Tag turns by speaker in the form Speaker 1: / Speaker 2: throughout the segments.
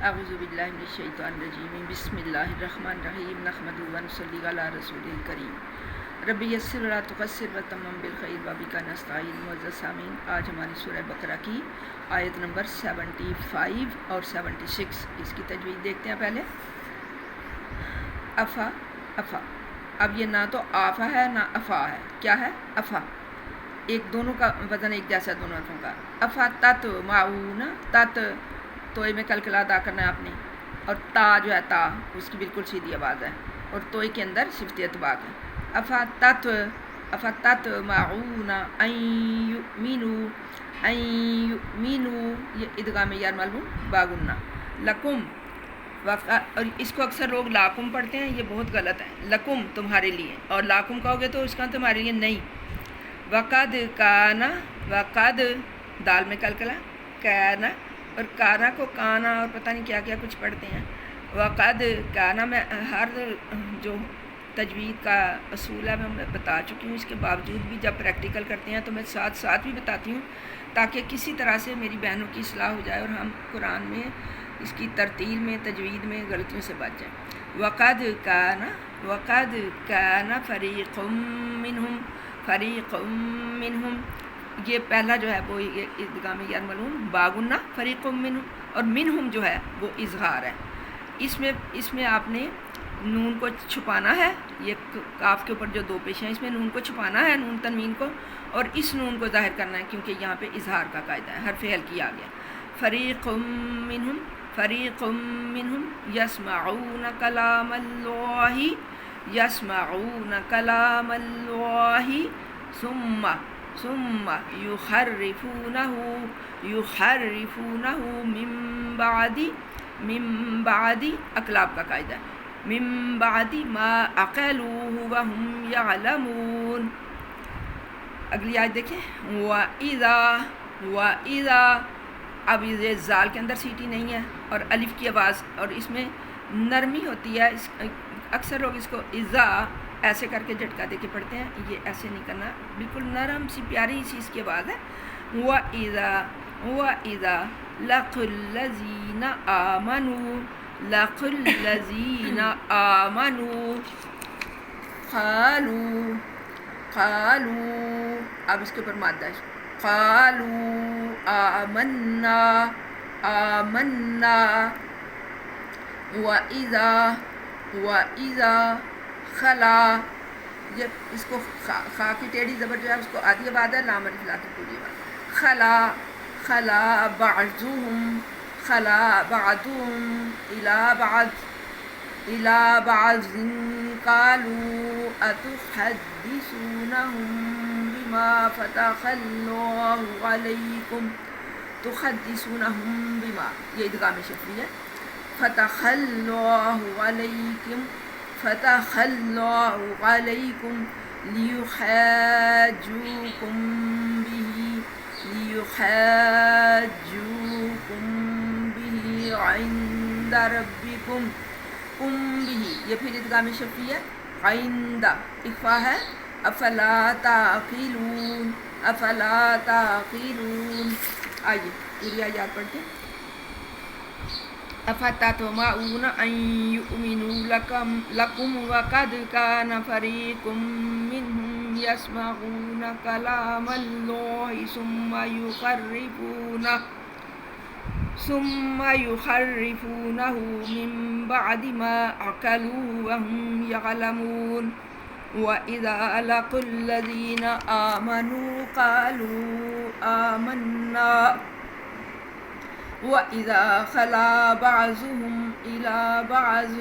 Speaker 1: اعوذ باللہ من الشیطان الرجیم بسم اللہ الرحمن الرحیم نحمدہ و نصلی علی رسول الکریم رب یسر ولا تقصر وتمم بالخیر وبک نستعین۔ معزز سامعین، آج ہماری سورہ بقرہ کی آیت نمبر 75 اور 76 اس کی تجوید دیکھتے ہیں۔ پہلے افا افا، اب یہ نہ تو آفا ہے نہ افا ہے، کیا ہے؟ افا۔ ایک دونوں کا وزن ایک جیسا دونوں حرفوں کا۔ افا تت معون، تت توئے میں کلکلا ادا کرنا ہے آپ نے، اور تا جو ہے تا اس کی بالکل سیدھی آواز ہے، اور توئے کے اندر صفت اطباق ہے۔ افاتت معون ان یؤمنوا، ان یؤمنوا یہ ادغام یار معلوم باغنہ لکم، اور اس کو اکثر لوگ لاکم پڑھتے ہیں، یہ بہت غلط ہے۔ لکم تمہارے لیے، اور لاکم کہو گے تو اس کا تمہارے لیے نہیں۔ وقد کانا، وقد دال میں کلکلا کانا، اور کانا کو کانا اور پتہ نہیں کیا کیا کچھ پڑھتے ہیں۔ وقد کانا میں ہر جو تجوید کا اصول ہے میں بتا چکی ہوں، اس کے باوجود بھی جب پریکٹیکل کرتے ہیں تو میں ساتھ ساتھ بھی بتاتی ہوں تاکہ کسی طرح سے میری بہنوں کی اصلاح ہو جائے اور ہم قرآن میں اس کی ترتیل میں تجوید میں غلطیوں سے بچ جائیں۔ وقد کانا فریق منہم، فریق منہم، یہ پہلا جو ہے وہ ادغام یار معلوم باغنہ فریق منہم، اور منہم جو ہے وہ اظہار ہے۔ اس میں آپ نے نون کو چھپانا ہے، یہ کاف کے اوپر جو دو پیش ہیں اس میں نون کو چھپانا ہے، نون تنوین کو، اور اس نون کو ظاہر کرنا ہے کیونکہ یہاں پہ اظہار کا قاعدہ ہے، حرف ہلکی آ گیا۔ فریق منہم، فریق منہم یسمعون کلام اللہ، یسمعون کلام اللہ ثم یحرفونہ من بعد اقلاب کا قاعدہ ہے، من بعد ما عقلوہ وہم یعلمون۔ اگلی آیت دیکھیں، وَإِذَا، اب یہ زال کے اندر سیٹی نہیں ہے اور الف کی آواز، اور اس میں نرمی ہوتی ہے، اکثر لوگ اس کو اذا ایسے کر کے جھٹکا دے کے پڑھتے ہیں، یہ ایسے نہیں کرنا، بالکل نرم سی پیاری سی اس کی آواز ہے۔ وَإِذَا لَقُوا الَّذِينَ آمَنُوا، لَقُوا الَّذِينَ آمَنُوا قالوا، اب اس کے اوپر مادہ ہے، قالوا آمنا۔ وَإِذَا خلا، یہ اس کو خا کی ٹیڑھی زبر جو ہے اس کو آدھی آواز ہے، لام الف لا کی پوری آواز۔ خلا بعضهم إلى بعض قالوا أتحدثونهم بما فتح الله عليكم، تحدثونهم بما، یہ ادغام شفوی ہے، فتح الله عليكم ليحاجوكم به عند ربكم، یہ پھر ادغام شفوی ہے، عند اخفا ہے، افلا تعقلون، افلا تعقلون۔ آئیے پوری آیات پڑھتے ہیں۔ افتطمعون ان یؤمنوا لکم وقد کان فریق منہم یسمعون کلام اللہ ثم یحرفونہ من بعد ما عقلوہ وہم یعلمون۔ وَإِذَا لَقُوا الَّذِينَ آمَنُوا قَالُوا آمَنَّا، وَإِذَا خَلَا بَعْضُهُمْ إِلَى بَعْضٍ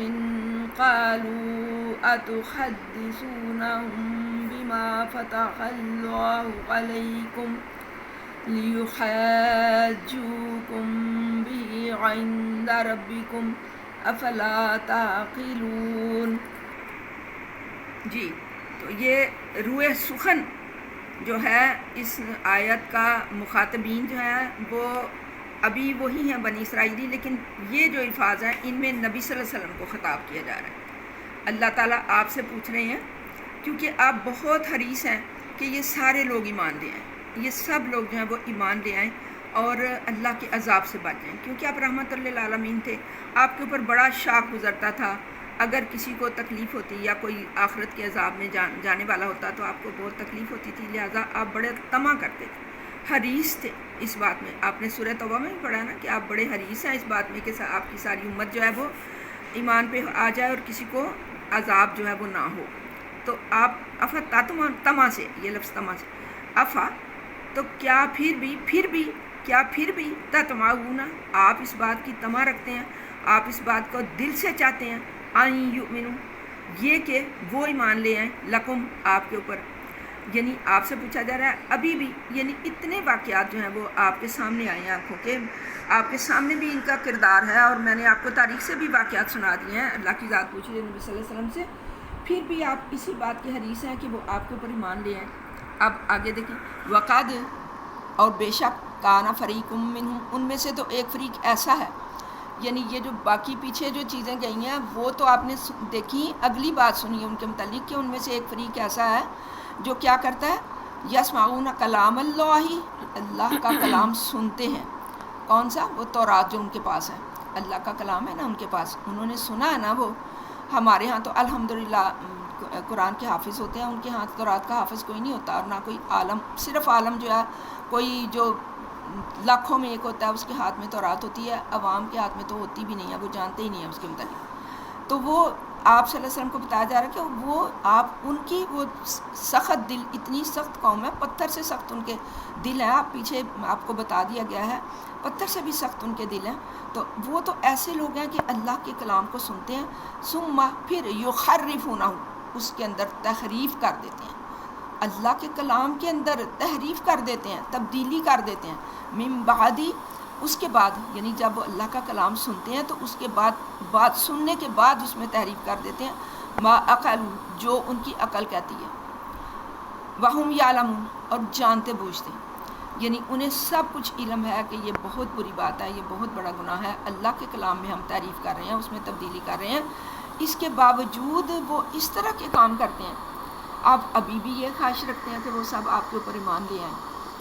Speaker 1: قَالُوا أَتُحَدِّثُونَهُم بِمَا فَتَحَ اللَّهُ عَلَيْكُمْ لِيُحَاجُّوكُم بِهِ عِندَ رَبِّكُمْ أَفَلَا تَعْقِلُونَ۔ جی، تو یہ روح سخن جو ہے اس آیت کا مخاطبین جو ہیں وہ ابھی وہی ہیں بنی اسرائیلی، لیکن یہ جو الفاظ ہیں ان میں نبی صلی اللہ علیہ وسلم کو خطاب کیا جا رہا ہے۔ اللہ تعالیٰ آپ سے پوچھ رہے ہیں کیونکہ آپ بہت حریص ہیں کہ یہ سارے لوگ ایمان لے آئیں، یہ سب لوگ جو ہیں وہ ایمان لے آئیں، اور اللہ کے عذاب سے بچ جائیں، کیونکہ آپ رحمت للعالمین تھے، آپ کے اوپر بڑا شاق گزرتا تھا، اگر کسی کو تکلیف ہوتی یا کوئی آخرت کے عذاب میں جانے والا ہوتا تو آپ کو بہت تکلیف ہوتی تھی، لہٰذا آپ بڑے طمع کرتے تھے، حریص تھے اس بات میں۔ آپ نے سورہ توبہ میں بھی پڑھا نا کہ آپ بڑے حریص ہیں اس بات میں کہ آپ کی ساری امت جو ہے وہ ایمان پہ آ جائے اور کسی کو عذاب جو ہے وہ نہ ہو۔ تو آپ افا طمع سے، یہ لفظ طمع سے، افا تو کیا پھر بھی تطمعون، آپ اس بات کی طمع رکھتے ہیں، آپ اس بات کو دل سے چاہتے ہیں، ان یؤمنو، یہ کہ وہ ایمان لے آئیں، لکم، آپ کے اوپر، یعنی آپ سے پوچھا جا رہا ہے ابھی بھی، یعنی اتنے واقعات جو ہیں وہ آپ کے سامنے آئے ہیں آنکھوں کے، آپ کے سامنے بھی ان کا کردار ہے، اور میں نے آپ کو تاریخ سے بھی واقعات سنا دیے ہیں، اللہ کی ذات پوچھی ہے نبی صلی اللہ علیہ وسلم سے، پھر بھی آپ اسی بات کے حریص ہیں کہ وہ آپ کے اوپر ایمان لے آئیں۔ اب آگے دیکھیں، وقد، اور بے شک، کانا فریق منہم، ان میں سے تو ایک فریق ایسا ہے، یعنی یہ جو باقی پیچھے جو چیزیں گئی ہیں وہ تو آپ نے دیکھی، اگلی بات سنی ان کے متعلق کہ ان میں سے ایک فریق ایسا ہے جو کیا کرتا ہے، یسمعون کلام اللہ کا کلام سنتے ہیں، کون سا؟ وہ تورات جو ان کے پاس ہے، اللہ کا کلام ہے نا ان کے پاس، انہوں نے سنا ہے نا وہ۔ ہمارے ہاں تو الحمدللہ قرآن کے حافظ ہوتے ہیں، ان کے ہاں تورات کا حافظ کوئی نہیں ہوتا، اور نہ کوئی عالم، صرف عالم جو ہے کوئی جو لاکھوں میں ایک ہوتا ہے اس کے ہاتھ میں تورات ہوتی ہے، عوام کے ہاتھ میں تو ہوتی بھی نہیں ہے، وہ جانتے ہی نہیں ہیں اس کے متعلق۔ تو وہ آپ صلی اللہ علیہ وسلم کو بتایا جا رہا ہے کہ وہ آپ ان کی وہ سخت دل، اتنی سخت قوم ہے، پتھر سے سخت ان کے دل ہیں، آپ پیچھے آپ کو بتا دیا گیا ہے، پتھر سے بھی سخت ان کے دل ہیں، تو وہ تو ایسے لوگ ہیں کہ اللہ کے کلام کو سنتے ہیں، ثم پھر یحرفونہ، اس کے اندر تحریف کر دیتے ہیں، اللہ کے کلام کے اندر تحریف کر دیتے ہیں، تبدیلی کر دیتے ہیں، من بعدی، اس کے بعد، یعنی جب وہ اللہ کا کلام سنتے ہیں تو اس کے بعد، بات سننے کے بعد اس میں تحریف کر دیتے ہیں، ما عقل، جو ان کی عقل کہتی ہے، وہم یعلمون، اور جانتے بوجھتے ہیں، یعنی انہیں سب کچھ علم ہے کہ یہ بہت بری بات ہے، یہ بہت بڑا گناہ ہے، اللہ کے کلام میں ہم تعریف کر رہے ہیں، اس میں تبدیلی کر رہے ہیں، اس کے باوجود وہ اس طرح کے کام کرتے ہیں۔ آپ ابھی بھی یہ خواہش رکھتے ہیں کہ وہ سب آپ کے اوپر ایمان لے آئیں،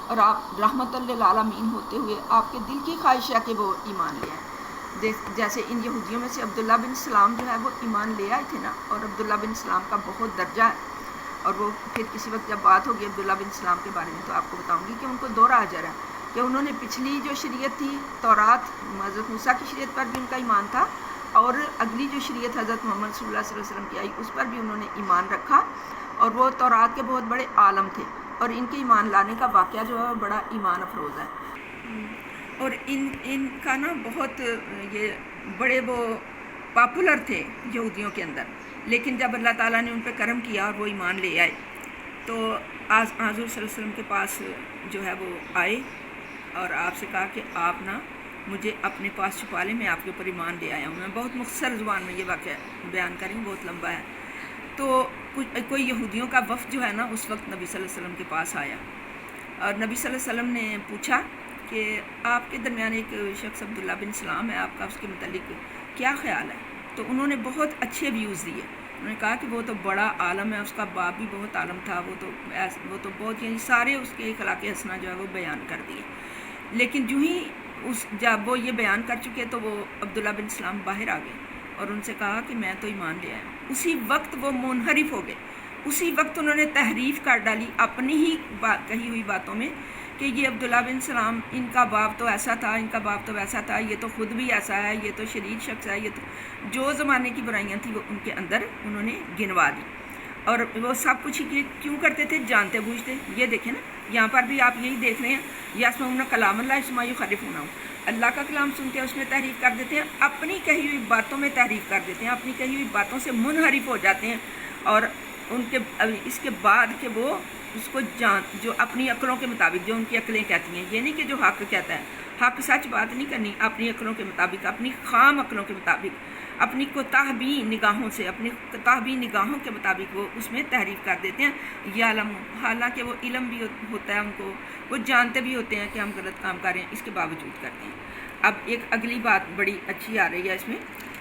Speaker 1: اور آپ رحمت للعالمین ہوتے ہوئے آپ کے دل کی خواہش ہے کہ وہ ایمان لے آئیں۔ جیسے ان یہودیوں میں سے عبداللہ بن سلام جو ہے وہ ایمان لے آئے تھے نا، اور عبداللہ بن سلام کا بہت درجہ ہے، اور وہ پھر کسی وقت جب بات ہوگی عبداللہ بن سلام کے بارے میں تو آپ کو بتاؤں گی کہ ان کو دوہرا اجر ہے کہ انہوں نے پچھلی جو شریعت تھی تورات، حضرت موسیٰ کی شریعت پر بھی ان کا ایمان تھا، اور اگلی جو شریعت حضرت محمد صلی اللہ علیہ وسلم کی آئی اس پر بھی انہوں نے ایمان رکھا، اور وہ تورات کے بہت بڑے عالم تھے، اور ان کے ایمان لانے کا واقعہ جو ہے بڑا ایمان افروز ہے، اور ان کا نا بہت یہ بڑے وہ پاپولر تھے یہودیوں کے اندر، لیکن جب اللہ تعالیٰ نے ان پہ کرم کیا اور وہ ایمان لے آئے تو حضور صلی اللہ علیہ وسلم کے پاس جو ہے وہ آئے اور آپ سے کہا کہ آپ نا مجھے اپنے پاس چھپا لیں، میں آپ کے اوپر ایمان لے آیا ہوں۔ میں بہت مختصر زبان میں یہ واقعہ بیان کریں، بہت لمبا ہے۔ تو کوئی یہودیوں کا وفد جو ہے نا اس وقت نبی صلی اللہ علیہ وسلم کے پاس آیا، اور نبی صلی اللہ علیہ وسلم نے پوچھا کہ آپ کے درمیان ایک شخص عبداللہ بن سلام ہے، آپ کا اس کے متعلق کیا خیال ہے؟ تو انہوں نے بہت اچھے ویوز دیے، انہوں نے کہا کہ وہ تو بڑا عالم ہے، اس کا باپ بھی بہت عالم تھا، وہ تو بہت، یعنی سارے اس کے اخلاق حسنہ جو ہے وہ بیان کر دیے، لیکن جو ہی جب وہ یہ بیان کر چکے تو وہ عبداللہ بن سلام باہر آ گئے اور ان سے کہا کہ میں تو ایمان لے آیا۔ اسی وقت وہ منحرف ہو گئے، اسی وقت انہوں نے تحریف کر ڈالی اپنی ہی کہی ہوئی باتوں میں کہ یہ عبداللہ بن سلام، ان کا باپ تو ایسا تھا، ان کا باپ تو ویسا تھا، یہ تو خود بھی ایسا ہے، یہ تو شریر شخص ہے، یہ تو جو زمانے کی برائیاں تھیں وہ ان کے اندر انہوں نے گنوا دی، اور وہ سب کچھ ہی کیوں کرتے تھے؟ جانتے بوجھتے۔ یہ دیکھیں نا یہاں پر بھی آپ یہی دیکھ رہے ہیں، یسمعون کلام اللہ ثم یحرفونہ، اللہ کا کلام سنتے ہیں اس میں تحریف کر دیتے ہیں، اپنی کہی ہوئی باتوں میں تحریف کر دیتے ہیں، اپنی کہی ہوئی باتوں سے منحرف ہو جاتے ہیں، اور ان کے اس کے بعد کہ وہ اس کو جو اپنی عقلوں کے مطابق، جو ان کی عقلیں کہتی ہیں، یہ نہیں کہ جو حق کہتا ہے، حق سچ بات نہیں کرنی، اپنی عقلوں کے مطابق، اپنی خام عقلوں کے مطابق، اپنی کوتاہبین نگاہوں سے، اپنی کوتاہبین نگاہوں کے مطابق وہ اس میں تحریف کر دیتے ہیں، یا علم، حالانکہ وہ علم بھی ہوتا ہے ان کو، وہ جانتے بھی ہوتے ہیں کہ ہم غلط کام کر رہے ہیں، اس کے باوجود کرتے ہیں۔ اب ایک اگلی بات بڑی اچھی آ رہی ہے اس میں